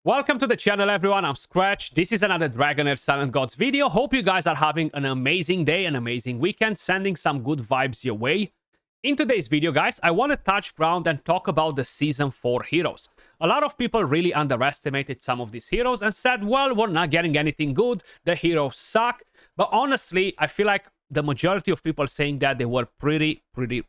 Welcome to the channel, everyone. I'm Skratch. This is another Dragonheir Silent Gods video. Hope you guys are having an amazing day, an amazing weekend, sending some good vibes your way. In today's video, guys, I want to touch ground and talk about the Season 4 heroes. A lot of people really underestimated some of these heroes and said, well, we're not getting anything good, the heroes suck. But honestly, I feel like the majority of people saying that they were pretty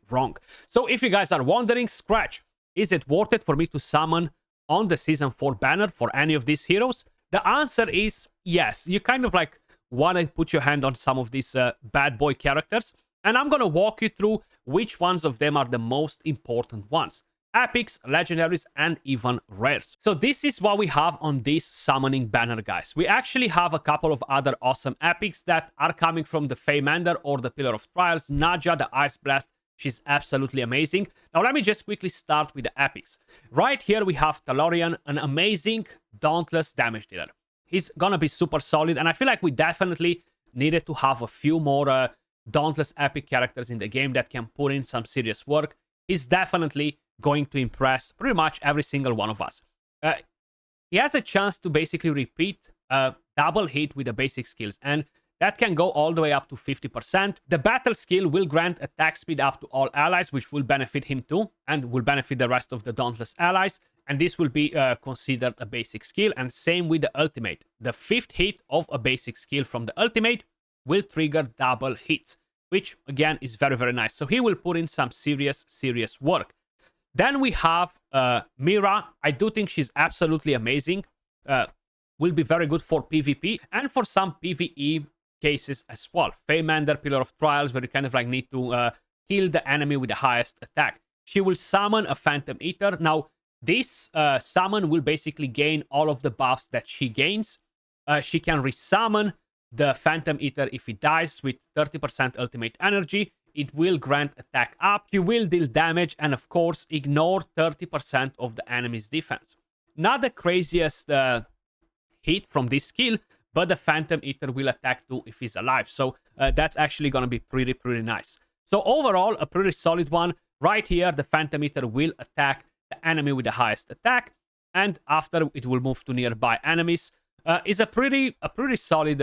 wrong. So if you guys are wondering, Skratch, is it worth it for me to summon on the Season 4 banner for any of these heroes? The answer is yes. You kind of like want to put your hand on some of these bad boy characters, and I'm going to walk you through which ones of them are the most important ones. Epics, legendaries, and even rares. So this is what we have on this summoning banner, guys. We actually have a couple of other awesome epics that are coming from the Feymander or the Pillar of Trials. Naja, the Ice Blast, she's absolutely amazing. Now, let me just quickly start with the epics. Right here, we have Talorian, an amazing Dauntless damage dealer. He's gonna be super solid, and I feel like we definitely needed to have a few more Dauntless epic characters in the game that can put in some serious work. He's definitely going to impress pretty much every single one of us. He has a chance to basically repeat a double hit with the basic skills, and that can go all the way up to 50%. The battle skill will grant attack speed up to all allies, which will benefit him too, and will benefit the rest of the Dauntless allies. And this will be considered a basic skill. And same with the ultimate. The 5th hit of a basic skill from the ultimate will trigger double hits, which again is very nice. So he will put in some serious work. Then we have Mira. I do think she's absolutely amazing. Will be very good for PvP and for some PvE cases as well. Feymander, Pillar of Trials, where you kind of like need to kill the enemy with the highest attack. She will summon a Phantom Eater. Now, this summon will basically gain all of the buffs that she gains. She can resummon the Phantom Eater if he dies with 30% ultimate energy. It will grant attack up. She will deal damage and, of course, ignore 30% of the enemy's defense. Not the craziest hit from this skill, but the Phantom Eater will attack too if he's alive. So that's actually going to be pretty nice. So overall, a pretty solid one. Right here, the Phantom Eater will attack the enemy with the highest attack, and after it will move to nearby enemies. Is a pretty solid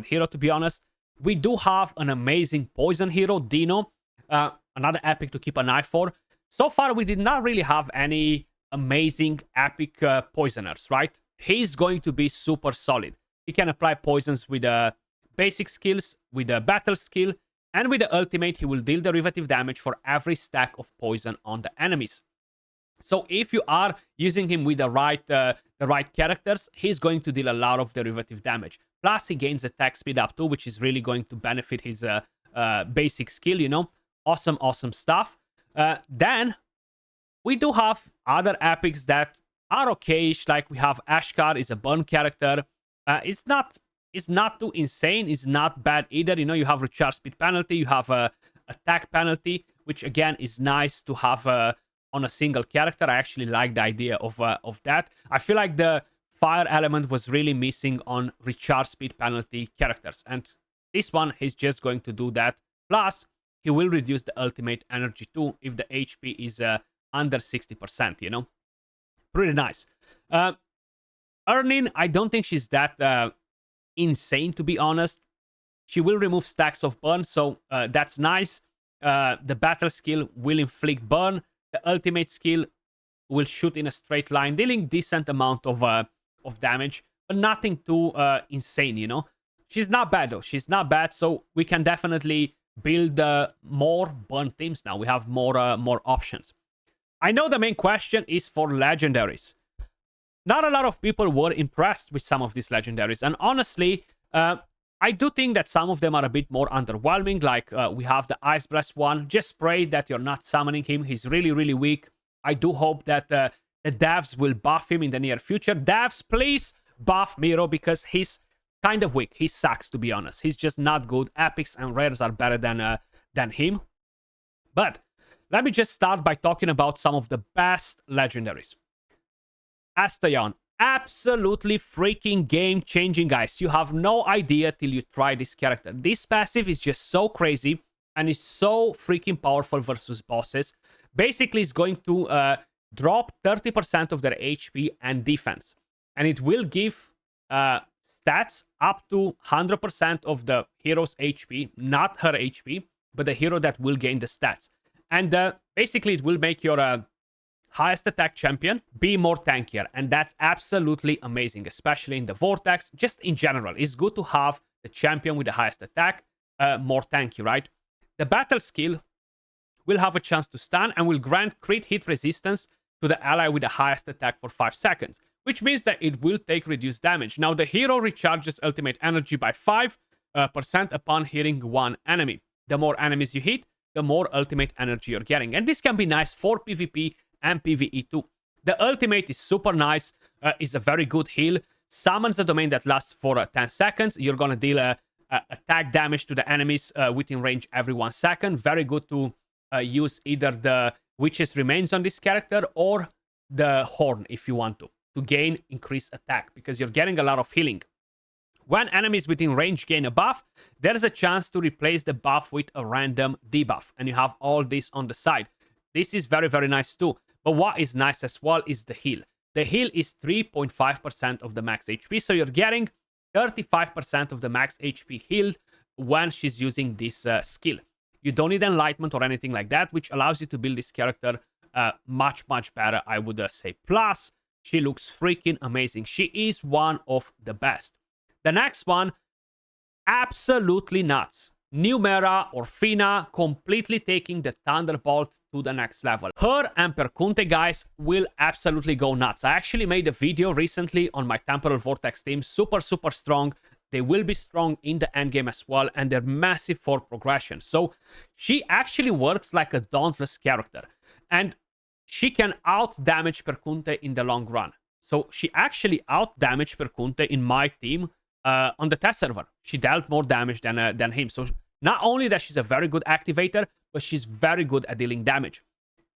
hero, to be honest. We do have an amazing poison hero, Dino, another epic to keep an eye for. So far, we did not really have any amazing epic poisoners, right? He's going to be super solid. He can apply poisons with basic skills, with a battle skill, and with the ultimate, he will deal derivative damage for every stack of poison on the enemies. So if you are using him with the right characters, he's going to deal a lot of derivative damage. Plus, he gains attack speed up too, which is really going to benefit his basic skill, you know. Awesome stuff. Then, we do have other epics that are okay-ish, like we have Ashkar, is a burn character. It's not too insane, it's not bad either. You know, you have recharge speed penalty, you have a attack penalty, which again is nice to have on a single character. I actually like the idea of that. I feel like the fire element was really missing on recharge speed penalty characters, and this one he's just going to do that. Plus, he will reduce the ultimate energy too if the HP is under 60%, you know. Pretty nice. Earning, I don't think she's that insane, to be honest. She will remove stacks of burn, so that's nice. The battle skill will inflict burn. The ultimate skill will shoot in a straight line, dealing decent amount of damage, but nothing too insane, you know. She's not bad, though. She's not bad, so we can definitely build more burn teams now. We have more options. I know the main question is for legendaries. Not a lot of people were impressed with some of these legendaries, and honestly, I do think that some of them are a bit more underwhelming. Like we have the Ice Blast one. Just pray that you're not summoning him. He's really weak. I do hope that the devs will buff him in the near future. Devs, please buff Miro, because he's kind of weak. He sucks, to be honest. He's just not good. Epics and rares are better than him. But let me just start by talking about some of the best legendaries. Astayon, absolutely freaking game-changing, guys. You have no idea till you try this character. This passive is just so crazy and is so freaking powerful versus bosses. Basically, it's going to drop 30% of their HP and defense. and it will give stats up to 100% of the hero's HP, not her HP, but the hero that will gain the stats. And basically, it will make your highest attack champion be more tankier, and that's absolutely amazing, especially in the Vortex. Just in general, it's good to have the champion with the highest attack more tanky, right? The battle skill will have a chance to stun and will grant crit hit resistance to the ally with the highest attack for 5 seconds, which means that it will take reduced damage. Now, the hero recharges ultimate energy by 5% upon hitting one enemy. The more enemies you hit, the more ultimate energy you're getting. And this can be nice for PvP and PvE too. The ultimate is super nice. It's a very good heal. Summons a domain that lasts for 10 seconds. You're going to deal attack damage to the enemies within range every 1 second. Very good to use either the Witch's Remains on this character or the Horn if you want to gain increased attack, because you're getting a lot of healing. When enemies within range gain a buff, there's a chance to replace the buff with a random debuff, and you have all this on the side. This is very, very nice too. But what is nice as well is the heal. The heal is 3.5% of the max HP, so you're getting 35% of the max HP healed when she's using this skill. You don't need enlightenment or anything like that, which allows you to build this character much, much better, I would say. Plus, she looks freaking amazing. She is one of the best. The next one, absolutely nuts. Numera or Fina completely taking the Thunderbolt to the next level. Her and Perkunte, guys, will absolutely go nuts. I actually made a video recently on my Temporal Vortex team. Super, super strong. They will be strong in the endgame as well, and they're massive for progression. So she actually works like a dauntless character, and she can out-damage Perkunte in the long run. So she actually out-damaged Perkunte in my team on the test server. She dealt more damage than him. So not only that she's a very good activator, but she's very good at dealing damage.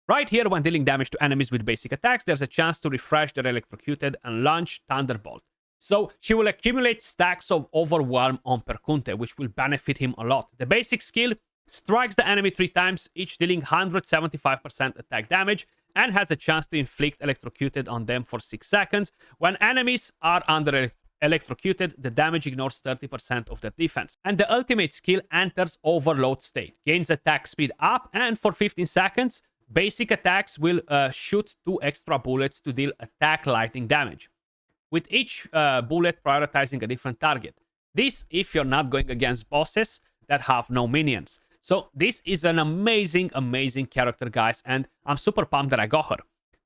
Right here, when dealing damage to enemies with basic attacks, there's a chance to refresh their electrocuted and launch Thunderbolt. So she will accumulate stacks of Overwhelm on Perkunte, which will benefit him a lot. The basic skill strikes the enemy 3 times, each dealing 175% attack damage, and has a chance to inflict electrocuted on them for 6 seconds. When enemies are under electrocuted, the damage ignores 30% of their defense. And the ultimate skill enters overload state, gains attack speed up, and for 15 seconds, basic attacks will shoot 2 extra bullets to deal attack lightning damage, with each bullet prioritizing a different target. This if you're not going against bosses that have no minions. So this is an amazing, amazing character, guys, and I'm super pumped that I got her.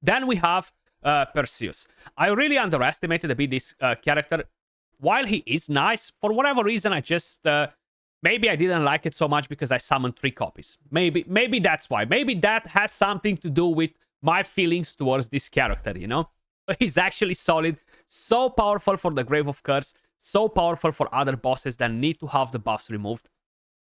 Then we have Perseus. I really underestimated a bit this character. While he is nice, for whatever reason, I just... maybe I didn't like it so much because I summoned 3 copies. Maybe that's why. Maybe that has something to do with my feelings towards this character, you know? But he's actually solid. So powerful for the Grave of Curse. So powerful for other bosses that need to have the buffs removed.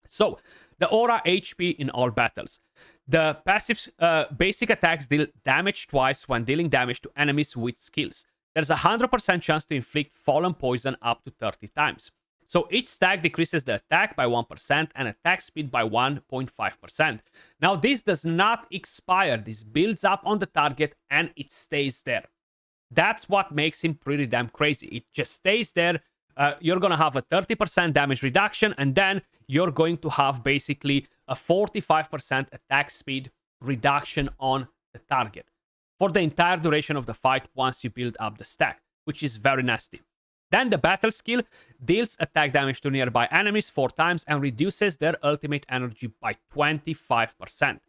So, the aura HP in all battles. The passive basic attacks deal damage twice when dealing damage to enemies with skills. There's a 100% chance to inflict fallen poison up to 30 times. So each stack decreases the attack by 1% and attack speed by 1.5%. Now this does not expire. This builds up on the target and it stays there. That's what makes him pretty damn crazy. It just stays there. You're going to have a 30% damage reduction, and then you're going to have basically a 45% attack speed reduction on the target for the entire duration of the fight once you build up the stack, which is very nasty. Then the battle skill deals attack damage to nearby enemies 4 times and reduces their ultimate energy by 25%.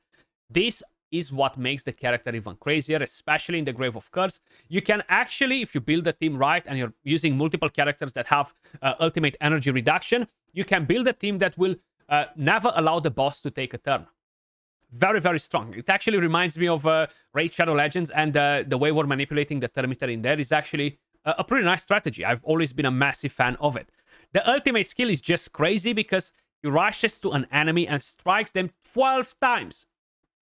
This is what makes the character even crazier, especially in the Grave of Curse. You can actually, if you build a team right and you're using multiple characters that have ultimate energy reduction, you can build a team that will never allow the boss to take a turn. Very, very strong. It actually reminds me of Raid Shadow Legends, and the way we're manipulating the Terminator in there is actually a pretty nice strategy. I've always been a massive fan of it. The ultimate skill is just crazy because he rushes to an enemy and strikes them 12 times.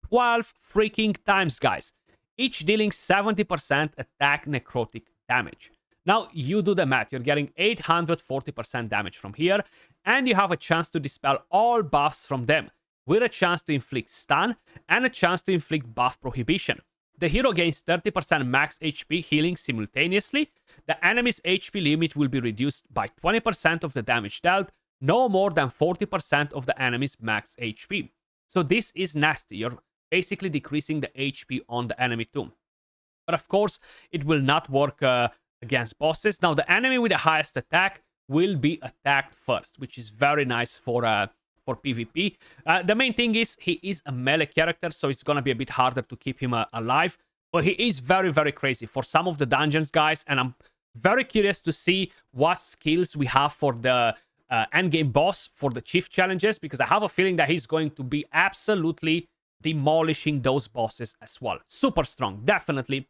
12 freaking times, guys. Each dealing 70% attack necrotic damage. Now, you do the math. You're getting 840% damage from here, and you have a chance to dispel all buffs from them, with a chance to inflict stun and a chance to inflict buff prohibition. The hero gains 30% max HP healing simultaneously. The enemy's HP limit will be reduced by 20% of the damage dealt, no more than 40% of the enemy's max HP. So this is nasty. You're basically decreasing the HP on the enemy too. But of course, it will not work against bosses. Now, the enemy with the highest attack will be attacked first, which is very nice for PvP. The main thing is he is a melee character, so it's gonna be a bit harder to keep him alive. But he is very, very crazy for some of the dungeons, guys. And I'm very curious to see what skills we have for the endgame boss, for the chief challenges, because I have a feeling that he's going to be absolutely demolishing those bosses as well. Super strong, definitely.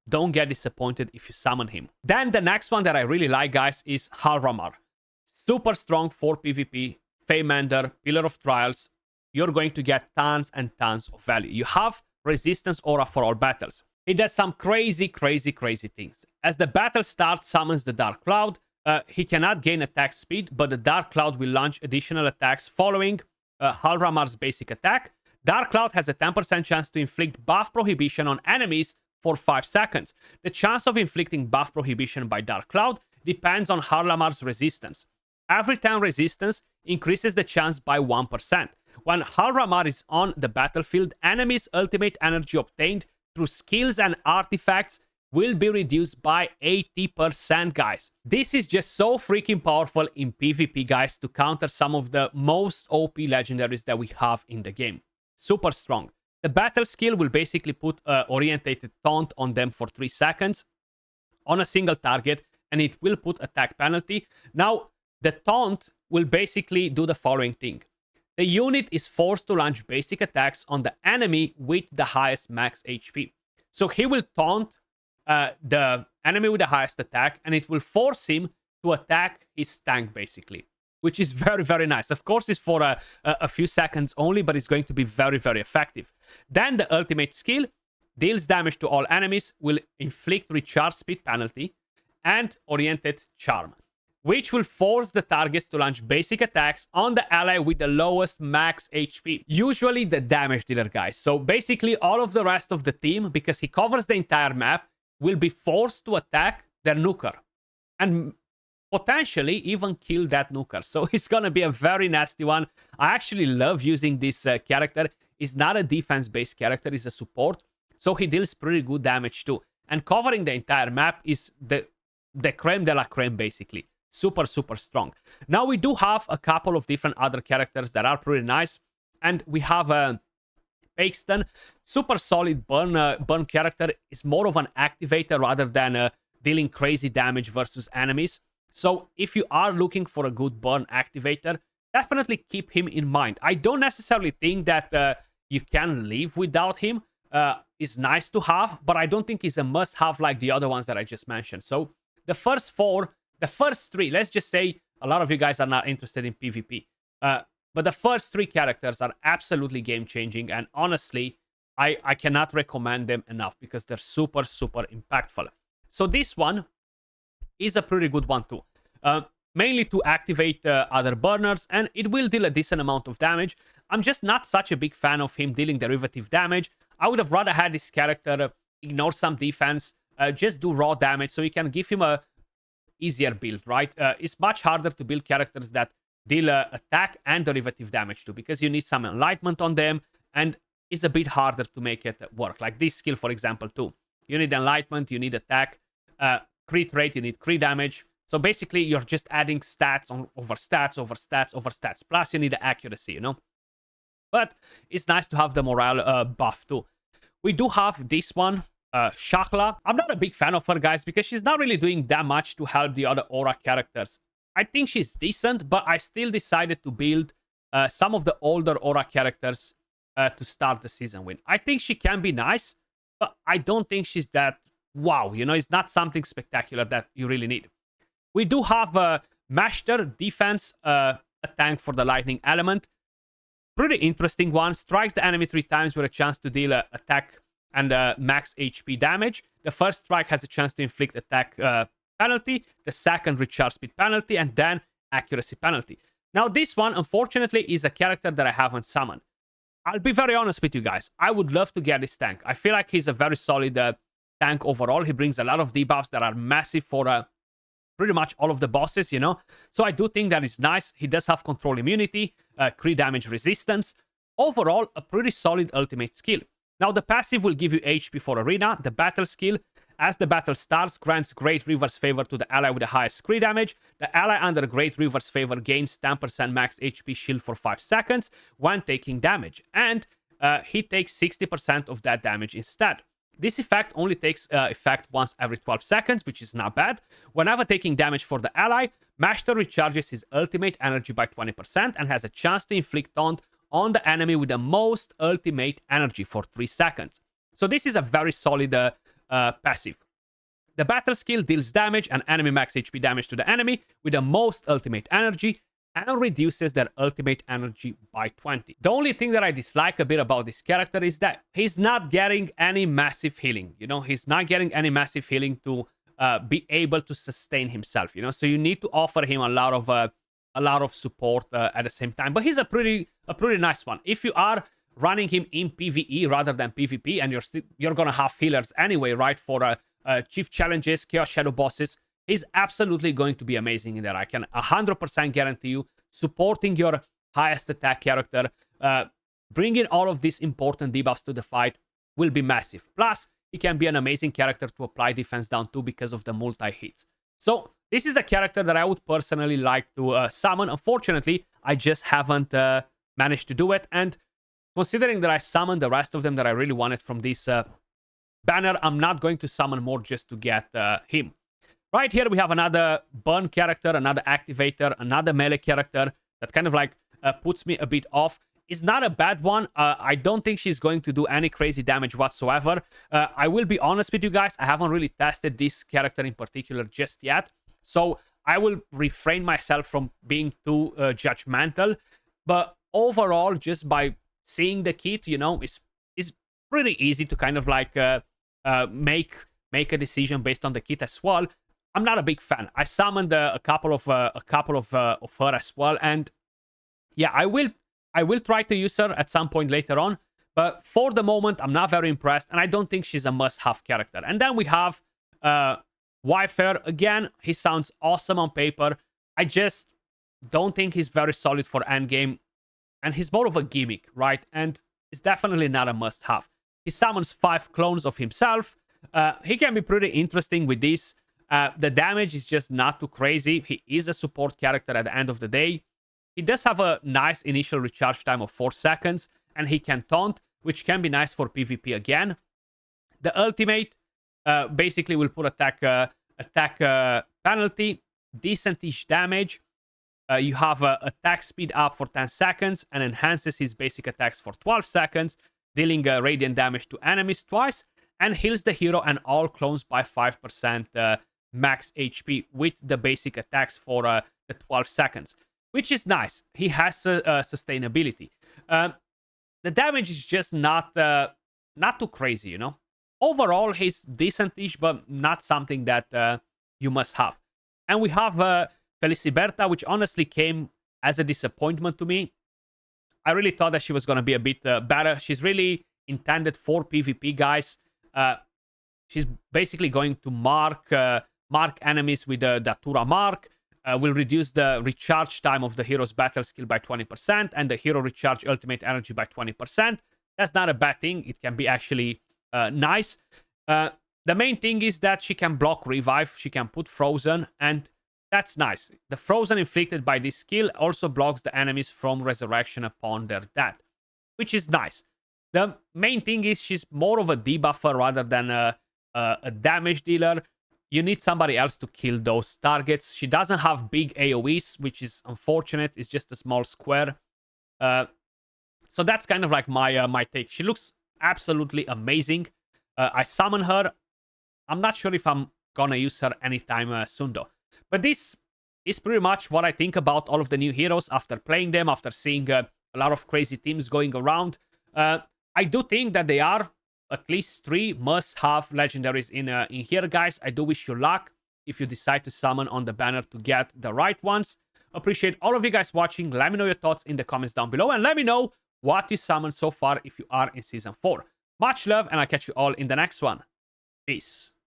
Don't get disappointed if you summon him. Then the next one that I really like, guys, is Halramar. Super strong for PvP. Feymender, Pillar of Trials. You're going to get tons and tons of value. You have Resistance Aura for all battles. It does some crazy things. As the battle starts, summons the Dark Cloud. He cannot gain attack speed, but the Dark Cloud will launch additional attacks following Halramar's basic attack. Dark Cloud has a 10% chance to inflict buff prohibition on enemies for 5 seconds. The chance of inflicting buff prohibition by Dark Cloud depends on Halramar's resistance. Every time resistance increases the chance by 1%. When Halramar is on the battlefield, enemies' ultimate energy obtained through skills and artifacts will be reduced by 80%, guys. This is just so freaking powerful in PvP, guys, to counter some of the most OP legendaries that we have in the game. Super strong. The battle skill will basically put orientated taunt on them for 3 seconds on a single target, and it will put attack penalty. Now, the taunt will basically do the following thing. The unit is forced to launch basic attacks on the enemy with the highest max HP. So he will taunt the enemy with the highest attack, and it will force him to attack his tank, basically, which is very nice. Of course, it's for a few seconds only, but it's going to be very effective. Then the ultimate skill deals damage to all enemies, will inflict recharge speed penalty, and oriented charm, which will force the targets to launch basic attacks on the ally with the lowest max HP. Usually the damage dealer, guys. So basically all of the rest of the team, because he covers the entire map, will be forced to attack their nuker and potentially even kill that nuker. So it's gonna be a very nasty one. I actually love using this character. He's not a defense-based character, he's a support. So he deals pretty good damage too. And covering the entire map is the creme de la creme, basically. Super strong. Now we do have a couple of different other characters that are pretty nice. And we have Paxton. Super solid burn character. Is more of an activator rather than dealing crazy damage versus enemies. So if you are looking for a good burn activator, definitely keep him in mind. I don't necessarily think that you can live without him. It's nice to have, but I don't think he's a must-have like the other ones that I just mentioned. So the first three, let's just say a lot of you guys are not interested in PvP. But the first 3 characters are absolutely game-changing. And honestly, I cannot recommend them enough because they're super impactful. So this one is a pretty good one too. Mainly to activate other burners, and it will deal a decent amount of damage. I'm just not such a big fan of him dealing derivative damage. I would have rather had this character ignore some defense, just do raw damage, so you can give him a easier build, right? It's much harder to build characters that deal attack and derivative damage too, because you need some enlightenment on them, and it's a bit harder to make it work. Like this skill, for example, too. You need enlightenment, you need attack, crit rate, you need crit damage. So basically, you're just adding stats over stats. Plus, you need the accuracy, you know? But it's nice to have the morale buff too. We do have this one, Shakla. I'm not a big fan of her, guys, because she's not really doing that much to help the other aura characters. I think she's decent, but I still decided to build some of the older aura characters to start the season with. I think she can be nice, but I don't think she's that wow. You know, it's not something spectacular that you really need. We do have Master Defense, a tank for the lightning element. Pretty interesting one. Strikes the enemy 3 times with a chance to deal attack and max HP damage. The first strike has a chance to inflict attack penalty, the second recharge speed penalty, and then accuracy penalty. Now this one, unfortunately, is a character that I haven't summoned. I'll be very honest with you guys. I would love to get this tank. I feel like he's a very solid tank overall. He brings a lot of debuffs that are massive for pretty much all of the bosses, you know. So I do think that is nice. He does have control immunity, crit damage resistance. Overall, a pretty solid ultimate skill. Now, the passive will give you HP for arena. The battle skill, as the battle starts, grants Great Reaver's favor to the ally with the highest crit damage. The ally under Great Reaver's favor gains 10% max HP shield for 5 seconds when taking damage. And he takes 60% of that damage instead. This effect only takes effect once every 12 seconds, which is not bad. Whenever taking damage for the ally, Master recharges his ultimate energy by 20% and has a chance to inflict taunt on the enemy with the most ultimate energy for 3 seconds. So this is a very solid passive. The battle skill deals damage and enemy max HP damage to the enemy with the most ultimate energy and reduces their ultimate energy by 20. The only thing that I dislike a bit about this character is that he's not getting any massive healing. You know, he's not getting any massive healing to be able to sustain himself, you know. So you need to offer him a lot of support at the same time. But he's a pretty nice one. If you are running him in PvE rather than PvP, and you're gonna have healers anyway, right? For chief challenges, Chaos Shadow bosses, he's absolutely going to be amazing in there. I can 100% guarantee you. Supporting your highest attack character, bringing all of these important debuffs to the fight will be massive. Plus, he can be an amazing character to apply defense down to because of the multi-hits. So this is a character that I would personally like to summon. Unfortunately, I just haven't managed to do it. And considering that I summoned the rest of them that I really wanted from this banner, I'm not going to summon more just to get him. Right here, we have another burn character, another activator, another melee character that kind of like puts me a bit off. It's not a bad one. I don't think she's going to do any crazy damage whatsoever. I will be honest with you guys. I haven't really tested this character in particular just yet. So I will refrain myself from being too judgmental. But overall, just by seeing the kit, you know, it's pretty easy to kind of like make a decision based on the kit as well. I'm not a big fan. I summoned a couple of her as well, and yeah, I will try to use her at some point later on. But for the moment, I'm not very impressed, and I don't think she's a must-have character. And then we have Wyfair. Again, he sounds awesome on paper. I just don't think he's very solid for endgame, and he's more of a gimmick, right? And it's definitely not a must-have. He summons 5 clones of himself. He can be pretty interesting with this. The damage is just not too crazy. He is a support character at the end of the day. He does have a nice initial recharge time of 4 seconds, and he can taunt, which can be nice for PvP again. The ultimate basically will put attack penalty, decentish damage. You have attack speed up for 10 seconds and enhances his basic attacks for 12 seconds, dealing radiant damage to enemies twice, and heals the hero and all clones by 5% max HP with the basic attacks for the 12 seconds, which is nice. He has sustainability. The damage is just not too crazy, you know. Overall, he's decentish, but not something that you must have. And we have Feliciberta, which honestly came as a disappointment to me. I really thought that she was going to be a bit better. She's really intended for PvP, guys. She's basically going to mark enemies with the Datura mark. Will reduce the recharge time of the hero's battle skill by 20% and the hero recharge ultimate energy by 20%. That's not a bad thing. It can be actually nice. The main thing is that she can block revive. She can put frozen, and that's nice. The frozen inflicted by this skill also blocks the enemies from resurrection upon their death, which is nice. The main thing is she's more of a debuffer rather than a damage dealer. You need somebody else to kill those targets. She doesn't have big AoEs, which is unfortunate. It's just a small square. So that's kind of like my take. She looks absolutely amazing. I summon her. I'm not sure if I'm gonna use her anytime soon though. But this is pretty much what I think about all of the new heroes after playing them, after seeing a lot of crazy teams going around. I do think that they are at least 3 must-have legendaries in here, guys. I do wish you luck if you decide to summon on the banner to get the right ones. Appreciate all of you guys watching. Let me know your thoughts in the comments down below, and let me know what you summoned so far if you are in Season 4. Much love, and I'll catch you all in the next one. Peace.